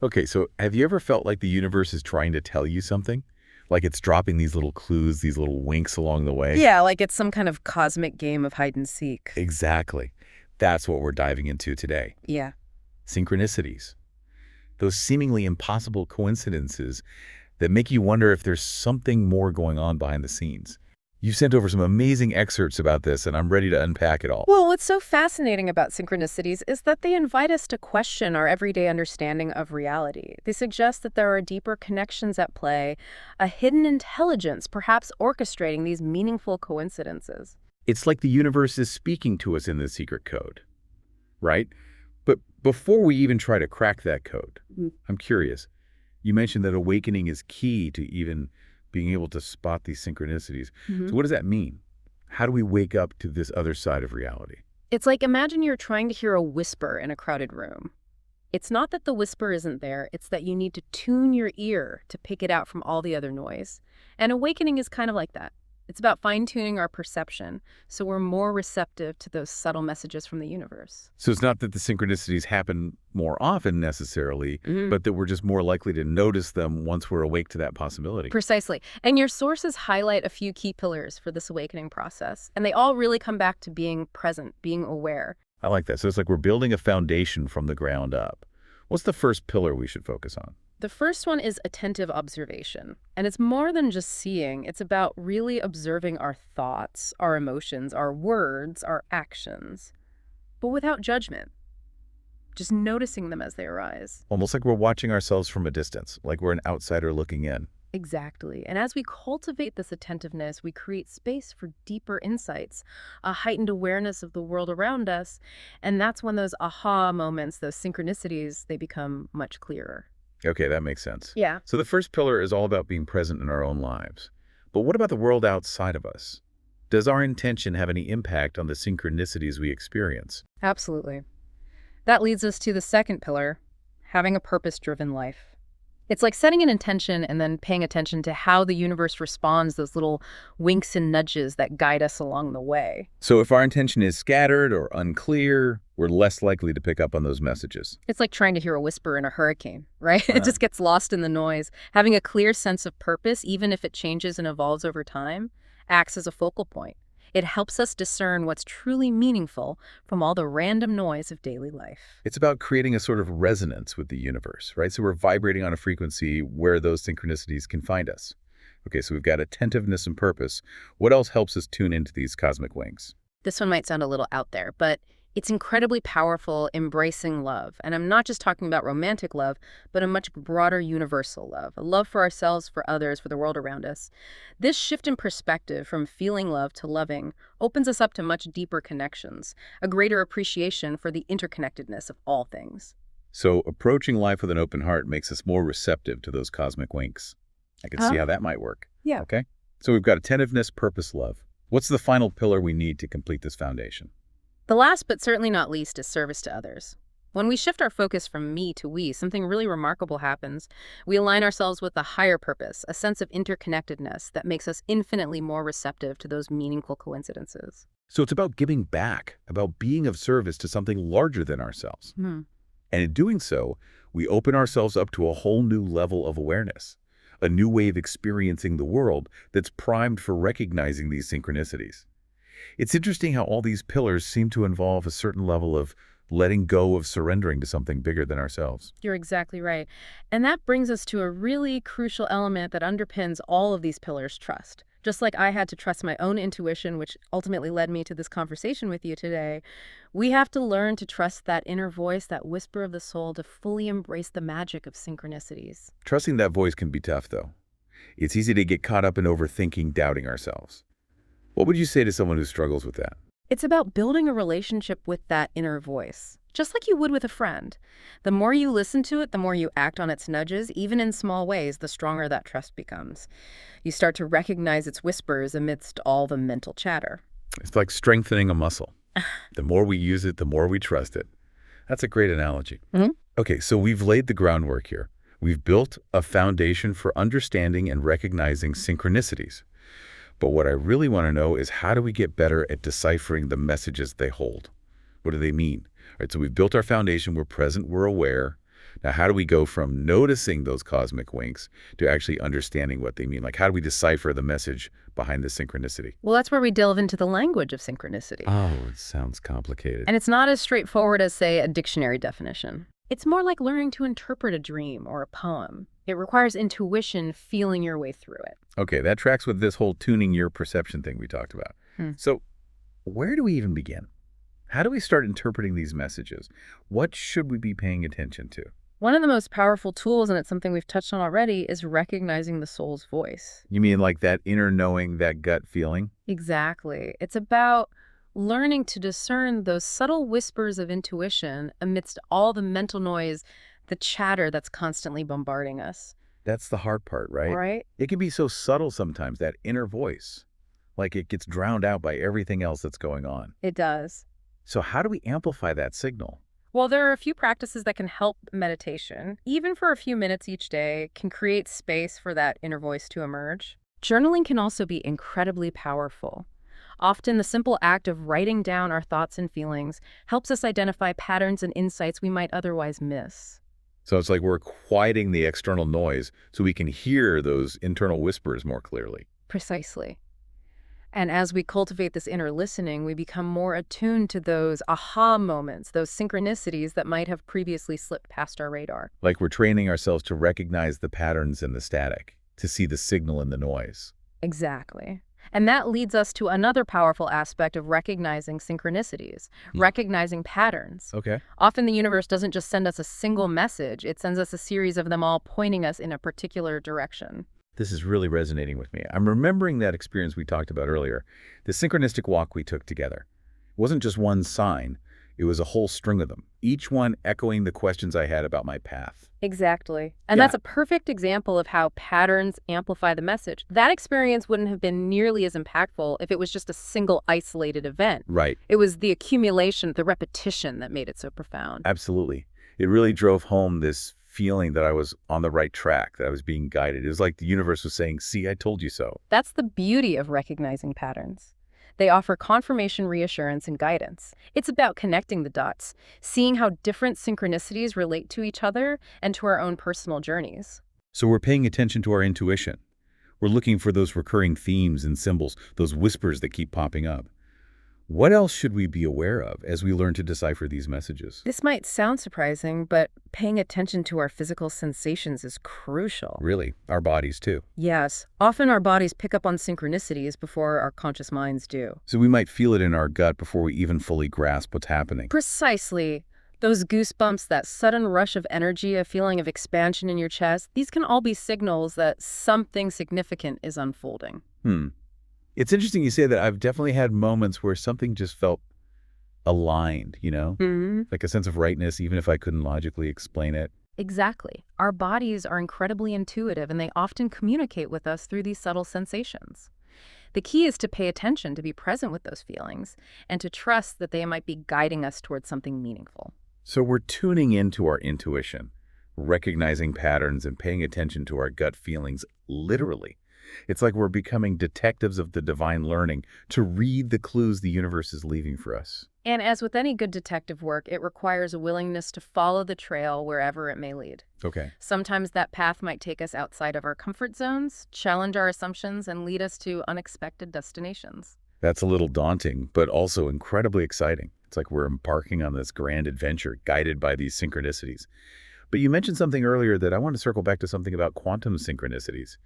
Okay, so have you ever felt like the universe is trying to tell you something? Like it's dropping these little clues, these little winks along the way? Yeah, like it's some kind of cosmic game of hide and seek. Exactly. That's what we're diving into today. Yeah. Synchronicities. Those seemingly impossible coincidences that make you wonder if there's something more going on behind the scenes. You've sent over some amazing excerpts about this, and I'm ready to unpack it all. Well, what's so fascinating about synchronicities is that they invite us to question our everyday understanding of reality. They suggest that there are deeper connections at play, a hidden intelligence perhaps orchestrating these meaningful coincidences. It's like the universe is speaking to us in the secret code, right? But before we even try to crack that code, Mm. I'm curious. You mentioned that awakening is key to even being able to spot these synchronicities. Mhm. So what does that mean? How do we wake up to this other side of reality? It's like imagine you're trying to hear a whisper in a crowded room. It's not that the whisper isn't there, it's that you need to tune your ear to pick it out from all the other noise. And awakening is kind of like that. It's about fine-tuning our perception so we're more receptive to those subtle messages from the universe. So it's not that the synchronicities happen more often necessarily, Mhm. but that we're just more likely to notice them once we're awake to that possibility. Precisely. And your sources highlight a few key pillars for this awakening process, and they all really come back to being present, being aware. I like that. So it's like we're building a foundation from the ground up. What's the first pillar we should focus on? The first one is attentive observation. And it's more than just seeing, it's about really observing our thoughts, our emotions, our words, our actions, but without judgment, just noticing them as they arise. Almost like we're watching ourselves from a distance, like we're an outsider looking in. Exactly. And as we cultivate this attentiveness, we create space for deeper insights, a heightened awareness of the world around us. And that's when those aha moments, those synchronicities, they become much clearer. Okay, that makes sense. Yeah. So the first pillar is all about being present in our own lives. But what about the world outside of us? Does our intention have any impact on the synchronicities we experience? Absolutely. That leads us to the second pillar, having a purpose-driven life. It's like setting an intention and then paying attention to how the universe responds, those little winks and nudges that guide us along the way. So if our intention is scattered or unclear, we're less likely to pick up on those messages. It's like trying to hear a whisper in a hurricane, right? Uh-huh. It just gets lost in the noise. Having a clear sense of purpose, even if it changes and evolves over time, acts as a focal point. It helps us discern what's truly meaningful from all the random noise of daily life. It's about creating a sort of resonance with the universe, right? So we're vibrating on a frequency where those synchronicities can find us. Okay, so we've got attentiveness and purpose. What else helps us tune into these cosmic wings? This one might sound a little out there, but it's incredibly powerful, embracing love. And I'm not just talking about romantic love, but a much broader universal love, a love for ourselves, for others, for the world around us. This shift in perspective from feeling love to loving opens us up to much deeper connections, a greater appreciation for the interconnectedness of all things. So approaching life with an open heart makes us more receptive to those cosmic winks. I can see how that might work. Yeah. Okay, so we've got attentiveness, purpose, love. What's the final pillar we need to complete this foundation? The last but certainly not least is service to others. When we shift our focus from me to we, something really remarkable happens. We align ourselves with a higher purpose, a sense of interconnectedness that makes us infinitely more receptive to those meaningful coincidences. So it's about giving back, about being of service to something larger than ourselves. Hmm. And in doing so, we open ourselves up to a whole new level of awareness, a new way of experiencing the world that's primed for recognizing these synchronicities. It's interesting how all these pillars seem to involve a certain level of letting go of surrendering to something bigger than ourselves. You're exactly right. And that brings us to a really crucial element that underpins all of these pillars, trust. Just like I had to trust my own intuition, which ultimately led me to this conversation with you today, we have to learn to trust that inner voice, that whisper of the soul, to fully embrace the magic of synchronicities. Trusting that voice can be tough, though. It's easy to get caught up in overthinking, doubting ourselves. What would you say to someone who struggles with that? It's about building a relationship with that inner voice, just like you would with a friend. The more you listen to it, the more you act on its nudges, even in small ways, the stronger that trust becomes. You start to recognize its whispers amidst all the mental chatter. It's like strengthening a muscle. The more we use it, the more we trust it. That's a great analogy. Mhm. Okay, so we've laid the groundwork here. We've built a foundation for understanding and recognizing synchronicities. But what I really want to know is, how do we get better at deciphering the messages they hold? What do they mean? All right, so we've built our foundation, we're present, we're aware. Now, how do we go from noticing those cosmic winks to actually understanding what they mean? Like, how do we decipher the message behind the synchronicity? Well, that's where we delve into the language of synchronicity. Oh, it sounds complicated. And it's not as straightforward as, say, a dictionary definition. It's more like learning to interpret a dream or a poem. It requires intuition, feeling your way through it. Okay, that tracks with this whole tuning your perception thing we talked about. Hmm. So, where do we even begin? How do we start interpreting these messages? What should we be paying attention to? One of the most powerful tools, and it's something we've touched on already, is recognizing the soul's voice. You mean like that inner knowing, that gut feeling? Exactly. It's about learning to discern those subtle whispers of intuition amidst all the mental noise, the chatter that's constantly bombarding us. That's the hard part, right? Right? It can be so subtle sometimes, that inner voice. Like it gets drowned out by everything else that's going on. It does. So how do we amplify that signal? Well, there are a few practices that can help meditation. Even for a few minutes each day, can create space for that inner voice to emerge. Journaling can also be incredibly powerful. Often, the simple act of writing down our thoughts and feelings helps us identify patterns and insights we might otherwise miss. So it's like we're quieting the external noise so we can hear those internal whispers more clearly. Precisely. And as we cultivate this inner listening, we become more attuned to those aha moments, those synchronicities that might have previously slipped past our radar. Like we're training ourselves to recognize the patterns in the static, to see the signal in the noise. Exactly. And that leads us to another powerful aspect of recognizing synchronicities, recognizing patterns. Okay. Often the universe doesn't just send us a single message, it sends us a series of them all pointing us in a particular direction. This is really resonating with me. I'm remembering that experience we talked about earlier, the synchronistic walk we took together. It wasn't just one sign, it was a whole string of them, each one echoing the questions I had about my path. Exactly. And Yeah. that's a perfect example of how patterns amplify the message. That experience wouldn't have been nearly as impactful if it was just a single isolated event. Right. It was the accumulation, the repetition that made it so profound. Absolutely. It really drove home this feeling that I was on the right track, that I was being guided. It was like the universe was saying, see, I told you so. That's the beauty of recognizing patterns. They offer confirmation, reassurance, and guidance. It's about connecting the dots, seeing how different synchronicities relate to each other and to our own personal journeys. So we're paying attention to our intuition. We're looking for those recurring themes and symbols, those whispers that keep popping up. What else should we be aware of as we learn to decipher these messages? This might sound surprising, but paying attention to our physical sensations is crucial. Really, our bodies too. Yes, often our bodies pick up on synchronicities before our conscious minds do. So we might feel it in our gut before we even fully grasp what's happening. Precisely. Those goosebumps, that sudden rush of energy, a feeling of expansion in your chest, these can all be signals that something significant is unfolding. It's interesting you say that. I've definitely had moments where something just felt aligned, like a sense of rightness, even if I couldn't logically explain it. Exactly. Our bodies are incredibly intuitive, and they often communicate with us through these subtle sensations. The key is to pay attention, to be present with those feelings, and to trust that they might be guiding us towards something meaningful. So we're tuning into our intuition, recognizing patterns and paying attention to our gut feelings literally. It's like we're becoming detectives of the divine learning to read the clues the universe is leaving for us. And as with any good detective work, it requires a willingness to follow the trail wherever it may lead. Okay. Sometimes that path might take us outside of our comfort zones, challenge our assumptions, and lead us to unexpected destinations. That's a little daunting, but also incredibly exciting. It's like we're embarking on this grand adventure guided by these synchronicities. But you mentioned something earlier that I want to circle back to, something about quantum synchronicities.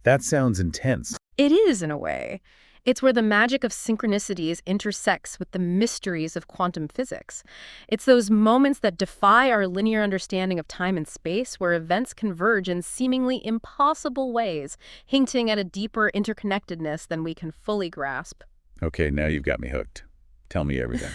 That sounds intense. It is, in a way. It's where the magic of synchronicities intersects with the mysteries of quantum physics. It's those moments that defy our linear understanding of time and space, where events converge in seemingly impossible ways, hinting at a deeper interconnectedness than we can fully grasp. Okay, now you've got me hooked. Tell me everything.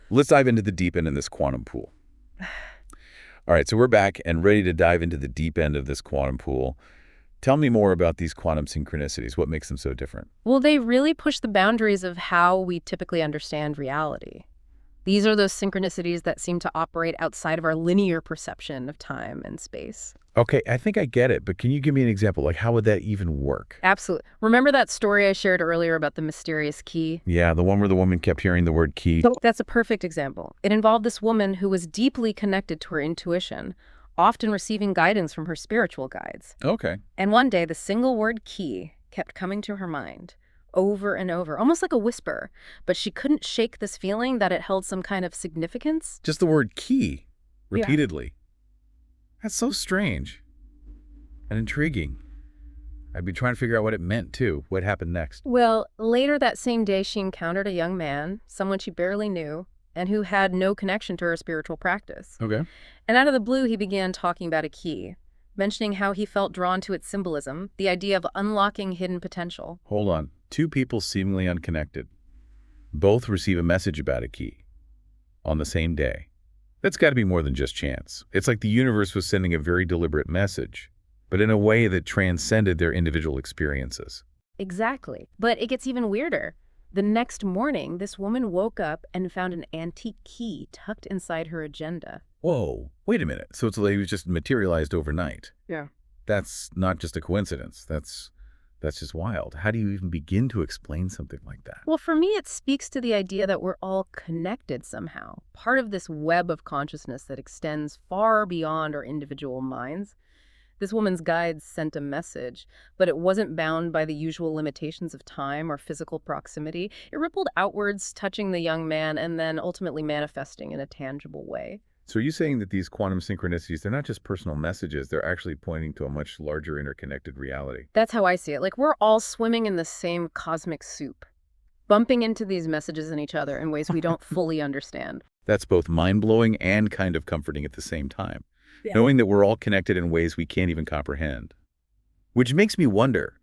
Let's dive into the deep end in this quantum pool. All right, so we're back and ready to dive into the deep end of this quantum pool. Tell me more about these quantum synchronicities. What makes them so different? Well, they really push the boundaries of how we typically understand reality. These are those synchronicities that seem to operate outside of our linear perception of time and space. Okay, I think I get it, but can you give me an example? Like, how would that even work? Absolutely. Remember that story I shared earlier about the mysterious key? Yeah, the one where the woman kept hearing the word key. That's a perfect example. It involved this woman who was deeply connected to her intuition, often receiving guidance from her spiritual guides. Okay. And one day, the single word key kept coming to her mind over and over, almost like a whisper, but she couldn't shake this feeling that it held some kind of significance. Just the word key, Yeah. repeatedly. That's so strange and intriguing. I'd be trying to figure out what it meant, too. What happened next? Well, later that same day, she encountered a young man, someone she barely knew, and who had no connection to her spiritual practice. Okay. And out of the blue, he began talking about a key, mentioning how he felt drawn to its symbolism, the idea of unlocking hidden potential. Hold on. Two people seemingly unconnected. Both receive a message about a key on the same day. That's got to be more than just chance. It's like the universe was sending a very deliberate message, but in a way that transcended their individual experiences. Exactly. But it gets even weirder. The next morning, this woman woke up and found an antique key tucked inside her agenda. Whoa, wait a minute. So it's like it was just materialized overnight. Yeah. That's not just a coincidence. That's just wild. How do you even begin to explain something like that? Well, for me, it speaks to the idea that we're all connected somehow, part of this web of consciousness that extends far beyond our individual minds. This woman's guides sent a message, but it wasn't bound by the usual limitations of time or physical proximity. It rippled outwards, touching the young man and then ultimately manifesting in a tangible way. So are you saying that these quantum synchronicities, they're not just personal messages, they're actually pointing to a much larger interconnected reality? That's how I see it. Like we're all swimming in the same cosmic soup, bumping into these messages in each other in ways we don't fully understand. That's both mind-blowing and kind of comforting at the same time, Yeah. knowing that we're all connected in ways we can't even comprehend. Which makes me wonder,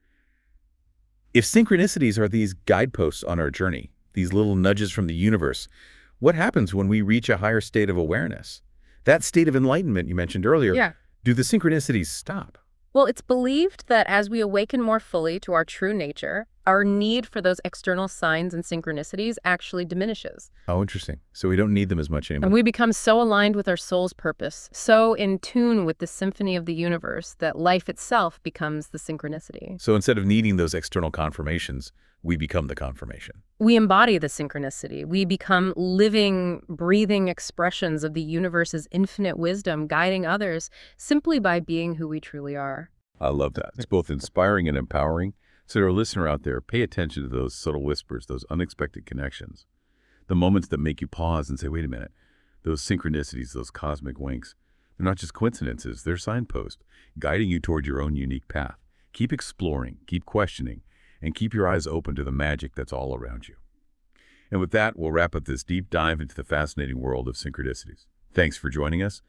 if synchronicities are these guideposts on our journey, these little nudges from the universe, what happens when we reach a higher state of awareness? That state of enlightenment you mentioned earlier, Yeah. do the synchronicities stop? Well, it's believed that as we awaken more fully to our true nature, our need for those external signs and synchronicities actually diminishes. Oh, interesting. So we don't need them as much anymore. And we become so aligned with our soul's purpose, so in tune with the symphony of the universe that life itself becomes the synchronicity. So instead of needing those external confirmations, we become the confirmation. We embody the synchronicity. We become living, breathing expressions of the universe's infinite wisdom, guiding others simply by being who we truly are. I love that. It's both inspiring and empowering. So to our listener out there, pay attention to those subtle whispers, those unexpected connections, the moments that make you pause and say, wait a minute, those synchronicities, those cosmic winks, they're not just coincidences, they're signposts, guiding you toward your own unique path. Keep exploring, keep questioning, and keep your eyes open to the magic that's all around you. And with that, we'll wrap up this deep dive into the fascinating world of synchronicities. Thanks for joining us.